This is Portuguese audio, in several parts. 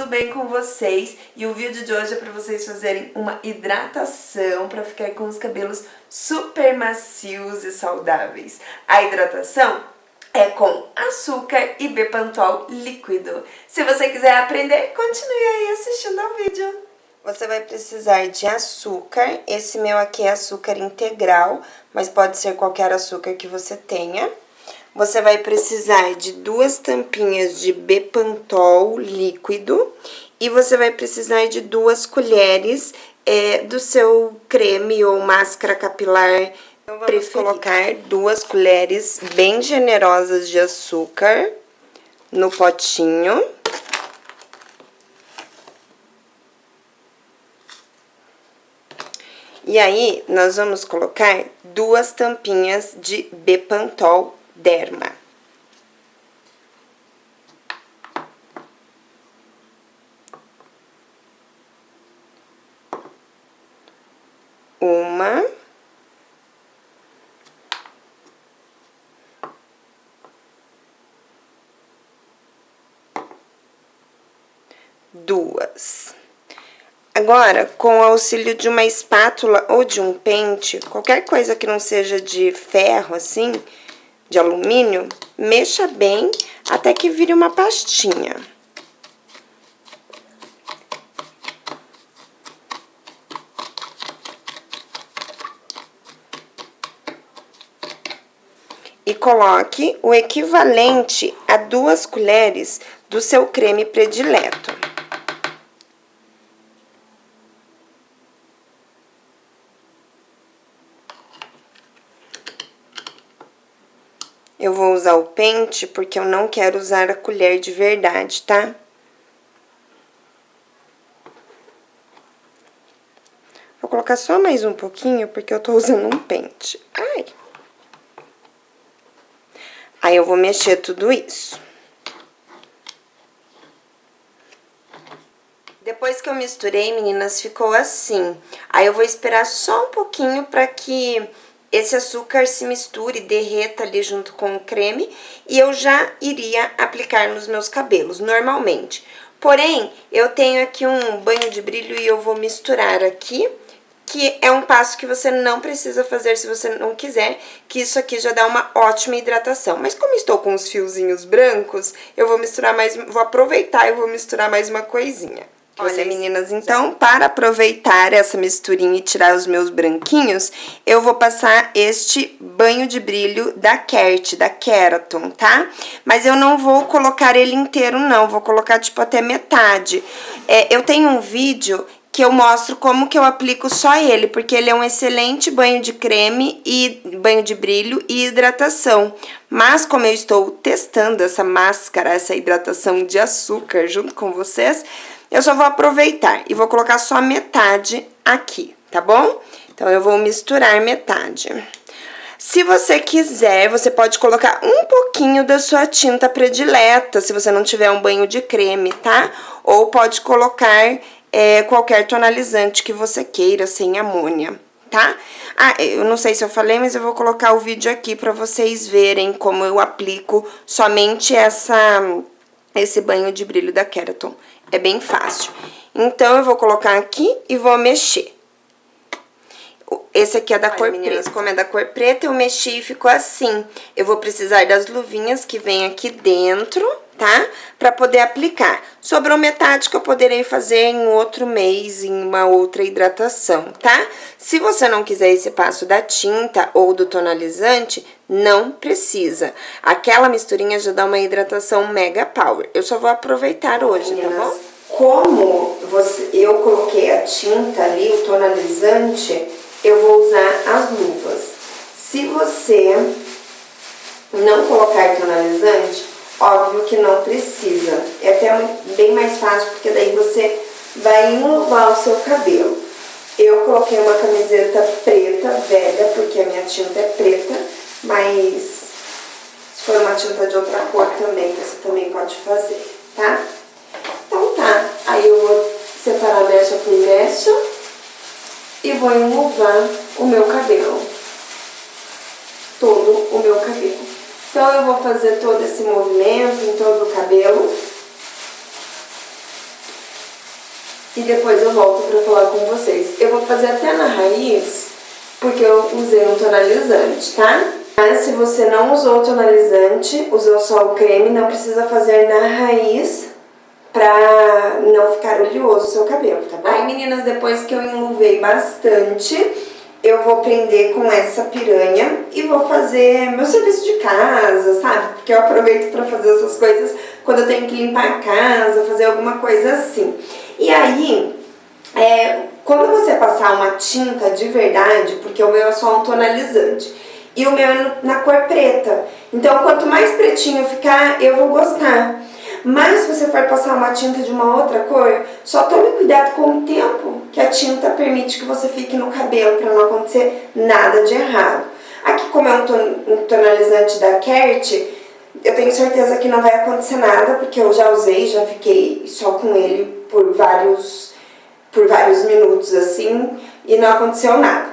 bem com vocês? E o vídeo de hoje é para vocês fazerem uma hidratação para ficar com os cabelos super macios e saudáveis. A hidratação é com açúcar e Bepantol líquido. Se você quiser aprender, continue aí assistindo ao vídeo. Você vai precisar de açúcar. Esse meu aqui é açúcar integral, mas pode ser qualquer açúcar que você tenha. Você vai precisar de 2 tampinhas de Bepantol líquido e você vai precisar de 2 colheres do seu creme ou máscara capilar. Então, vamos colocar 2 colheres bem generosas de açúcar no potinho. E aí, nós vamos colocar 2 tampinhas de Bepantol Derma. Uma. Duas. Agora, com o auxílio de uma espátula ou de um pente, qualquer coisa que não seja de ferro, assim, de alumínio, mexa bem até que vire uma pastinha. E coloque o equivalente a 2 colheres do seu creme predileto. Eu vou usar o pente porque eu não quero usar a colher de verdade, tá? Vou colocar só mais um pouquinho porque eu tô usando um pente. Ai! Aí, eu vou mexer tudo isso. Depois que eu misturei, meninas, ficou assim. Aí, eu vou esperar só um pouquinho pra que esse açúcar se misture, derreta ali junto com o creme, e eu já iria aplicar nos meus cabelos, normalmente. Porém, eu tenho aqui um banho de brilho e eu vou misturar aqui, que é um passo que você não precisa fazer se você não quiser, que isso aqui já dá uma ótima hidratação. Mas como estou com os fiozinhos brancos, eu vou misturar mais, vou aproveitar e vou misturar mais uma coisinha. Olha, meninas, então, para aproveitar essa misturinha e tirar os meus branquinhos, eu vou passar este banho de brilho da Keraton, tá? Mas eu não vou colocar ele inteiro, não, vou colocar, tipo, até metade. Eu tenho um vídeo que eu mostro como que eu aplico só ele, porque ele é um excelente banho de creme e banho de brilho e hidratação. Mas como eu estou testando essa máscara, essa hidratação de açúcar junto com vocês, eu só vou aproveitar e vou colocar só metade aqui, tá bom? Então, eu vou misturar metade. Se você quiser, você pode colocar um pouquinho da sua tinta predileta, se você não tiver um banho de creme, tá? Ou pode colocar qualquer tonalizante que você queira, sem amônia, tá? Ah, eu não sei se eu falei, mas eu vou colocar o vídeo aqui pra vocês verem como eu aplico somente esse banho de brilho da Keraton. É bem fácil. Então, eu vou colocar aqui e vou mexer. Esse aqui é da cor preta. Como é da cor preta, eu mexi e ficou assim. Eu vou precisar das luvinhas que vem aqui dentro, tá? Pra poder aplicar. Sobrou metade que eu poderei fazer em outro mês, em uma outra hidratação, tá? Se você não quiser esse passo da tinta ou do tonalizante, não precisa. Aquela misturinha já dá uma hidratação mega power. Eu só vou aproveitar hoje, tá bom? Como eu coloquei a tinta ali, o tonalizante, eu vou usar as luvas. Se você não colocar tonalizante, óbvio que não precisa. É até bem mais fácil, porque daí você vai enluvar o seu cabelo. Eu coloquei uma camiseta preta, velha, porque a minha tinta é preta, mas se for uma tinta de outra cor também, você também pode fazer, tá? Então tá, aí eu vou separar mecha por mecha e vou enluvar o meu cabelo, todo o meu cabelo. Então, eu vou fazer todo esse movimento em todo o cabelo. e depois eu volto pra falar com vocês. Eu vou fazer até na raiz, porque eu usei um tonalizante, tá? Mas se você não usou o tonalizante, usou só o creme, não precisa fazer na raiz pra não ficar oleoso o seu cabelo, tá bom? Aí, meninas, depois que eu enluvei bastante, eu vou prender com essa piranha e vou fazer meu serviço de casa, sabe? Porque eu aproveito pra fazer essas coisas quando eu tenho que limpar a casa, fazer alguma coisa assim. E aí, quando você passar uma tinta de verdade, porque o meu é só um tonalizante, e o meu é na cor preta, então quanto mais pretinho ficar, eu vou gostar. Mas se você for passar uma tinta de uma outra cor, só tome cuidado com o tempo que a tinta permite que você fique no cabelo, para não acontecer nada de errado. Aqui, como é um tonalizante da Kert, eu tenho certeza que não vai acontecer nada, porque eu já usei, já fiquei só com ele por vários minutos assim, e não aconteceu nada.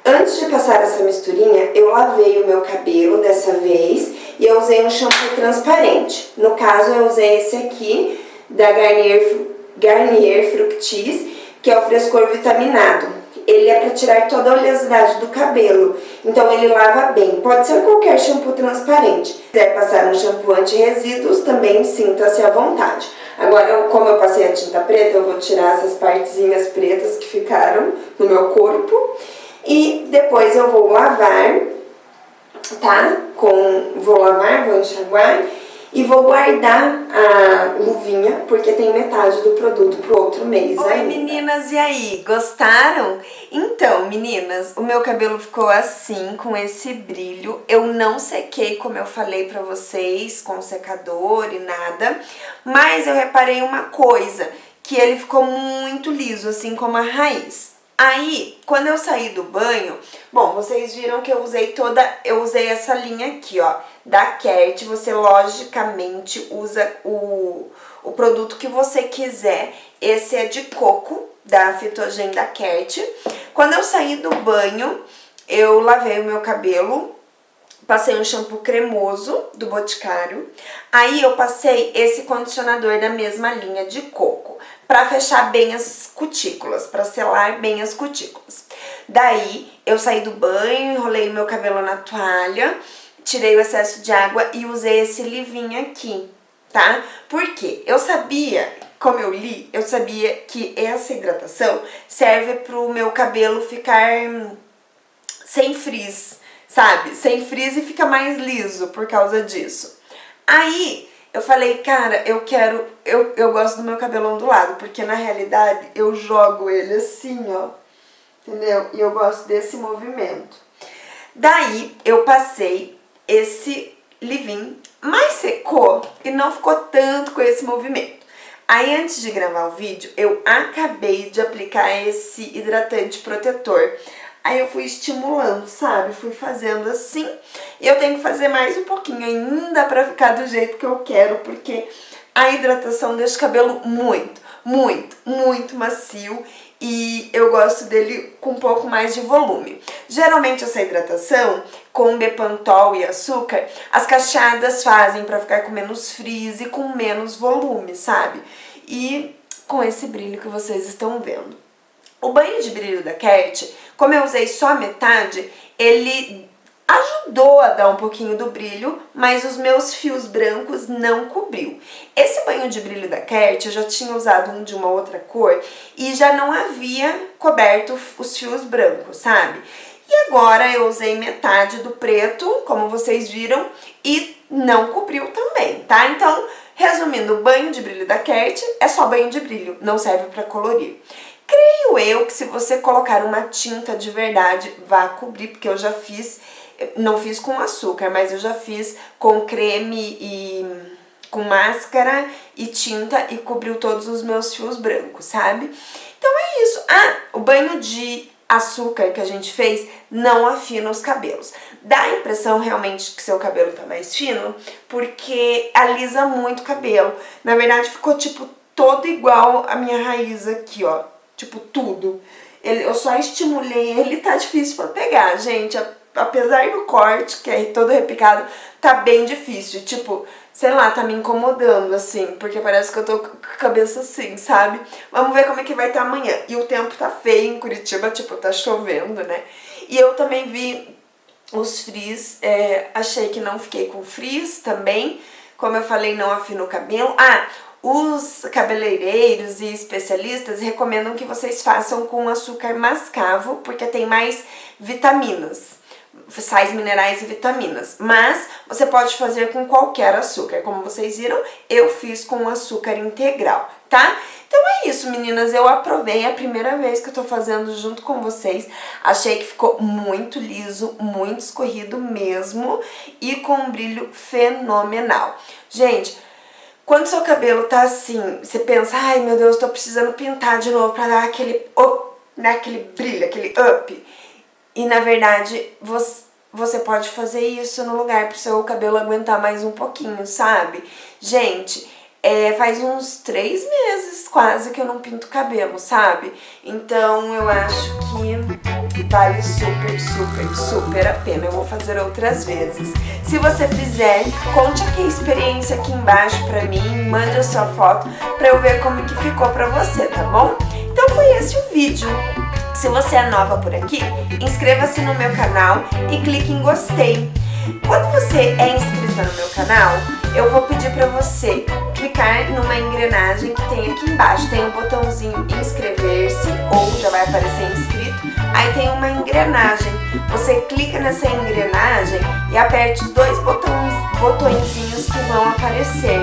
Antes de passar essa misturinha, eu lavei o meu cabelo dessa vez e eu usei um shampoo transparente. No caso, eu usei esse aqui, da Garnier Fructis, que é o frescor vitaminado. Ele é para tirar toda a oleosidade do cabelo, então ele lava bem. Pode ser qualquer shampoo transparente. Se quiser passar um shampoo anti-resíduos, também sinta-se à vontade. Agora, como eu passei a tinta preta, eu vou tirar essas partezinhas pretas que ficaram no meu corpo. E depois eu vou lavar, tá? Vou enxaguar e vou guardar a luvinha, porque tem metade do produto pro outro mês ainda. Oi, meninas, e aí? Gostaram? Então, meninas, o meu cabelo ficou assim, com esse brilho. Eu não sequei, como eu falei pra vocês, com secador e nada. Mas eu reparei uma coisa, que ele ficou muito liso, assim como a raiz. Aí, quando eu saí do banho, bom, vocês viram que eu usei essa linha aqui, ó, da Kert. Você logicamente usa o produto que você quiser. Esse é de coco, da Phytogen da Kert. Quando eu saí do banho, eu lavei o meu cabelo, passei um shampoo cremoso do Boticário. Aí eu passei esse condicionador da mesma linha de coco, pra fechar bem as cutículas, pra selar bem as cutículas. Daí eu saí do banho, enrolei meu cabelo na toalha, tirei o excesso de água e usei esse livinho aqui, tá? Porque eu sabia, como eu li, eu sabia que essa hidratação serve pro meu cabelo ficar sem frizz, sabe? Sem frizz e fica mais liso por causa disso. Aí eu falei, cara, eu gosto do meu cabelo ondulado, porque na realidade eu jogo ele assim, ó, entendeu? E eu gosto desse movimento. Daí eu passei esse leave-in, mas secou e não ficou tanto com esse movimento. Aí antes de gravar o vídeo, eu acabei de aplicar esse hidratante protetor. Aí eu fui estimulando, sabe? Fui fazendo assim. E eu tenho que fazer mais um pouquinho ainda pra ficar do jeito que eu quero, porque a hidratação deixa o cabelo muito, muito, muito macio. E eu gosto dele com um pouco mais de volume. Geralmente essa hidratação, com Bepantol e açúcar, as cacheadas fazem pra ficar com menos frizz e com menos volume, sabe? E com esse brilho que vocês estão vendo. O banho de brilho da Kert, como eu usei só a metade, ele ajudou a dar um pouquinho do brilho, mas os meus fios brancos não cobriu. Esse banho de brilho da Kert, eu já tinha usado um de uma outra cor e já não havia coberto os fios brancos, sabe? E agora eu usei metade do preto, como vocês viram, e não cobriu também, tá? Então, resumindo, o banho de brilho da Kert é só banho de brilho, não serve pra colorir. Creio eu que se você colocar uma tinta de verdade, vá cobrir, porque eu já fiz, não fiz com açúcar, mas eu já fiz com creme e com máscara e tinta e cobriu todos os meus fios brancos, sabe? Então é isso. Ah, o banho de açúcar que a gente fez não afina os cabelos. Dá a impressão realmente que seu cabelo tá mais fino, porque alisa muito o cabelo. Na verdade ficou tipo todo igual a minha raiz aqui, ó. Tipo, tudo. Eu só estimulei ele, tá difícil pra pegar, gente. Apesar do corte, que é todo repicado, tá bem difícil. Tipo, sei lá, tá me incomodando, assim, porque parece que eu tô com a cabeça assim, sabe? Vamos ver como é que vai estar amanhã. E o tempo tá feio em Curitiba, tipo, tá chovendo, né? E eu também vi os frizz, achei que não fiquei com frizz também. Como eu falei, não afino o cabelo. Os cabeleireiros e especialistas recomendam que vocês façam com açúcar mascavo, porque tem mais vitaminas, sais minerais e vitaminas. Mas você pode fazer com qualquer açúcar. Como vocês viram, eu fiz com açúcar integral, tá? Então é isso, meninas. Eu aprovei a primeira vez que eu tô fazendo junto com vocês. Achei que ficou muito liso, muito escorrido mesmo e com um brilho fenomenal. Gente, quando seu cabelo tá assim, você pensa, ai meu Deus, tô precisando pintar de novo pra dar aquele brilho, aquele up. E na verdade, você pode fazer isso no lugar pro seu cabelo aguentar mais um pouquinho, sabe? Gente, faz uns 3 meses quase que eu não pinto cabelo, sabe? Então eu acho que vale super, super, super a pena. Eu vou fazer outras vezes. Se você fizer, conte aqui a experiência aqui embaixo pra mim, mande a sua foto pra eu ver como que ficou pra você, tá bom? Então foi esse o vídeo. Se você é nova por aqui, inscreva-se no meu canal e clique em gostei. Quando você é inscrita no meu canal, eu vou pedir para você clicar numa engrenagem que tem aqui embaixo. Tem um botãozinho inscrever-se ou já vai aparecer inscrito. Aí tem uma engrenagem. Você clica nessa engrenagem e aperte os 2 botõezinhos que vão aparecer,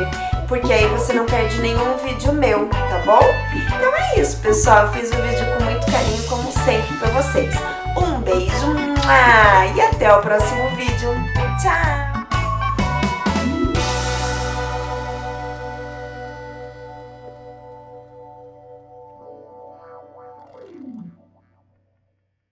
porque aí você não perde nenhum vídeo meu, tá bom? Então é isso, pessoal. Eu fiz o vídeo com muito carinho, como sempre, pra vocês. Um beijo e até o próximo vídeo. Tchau!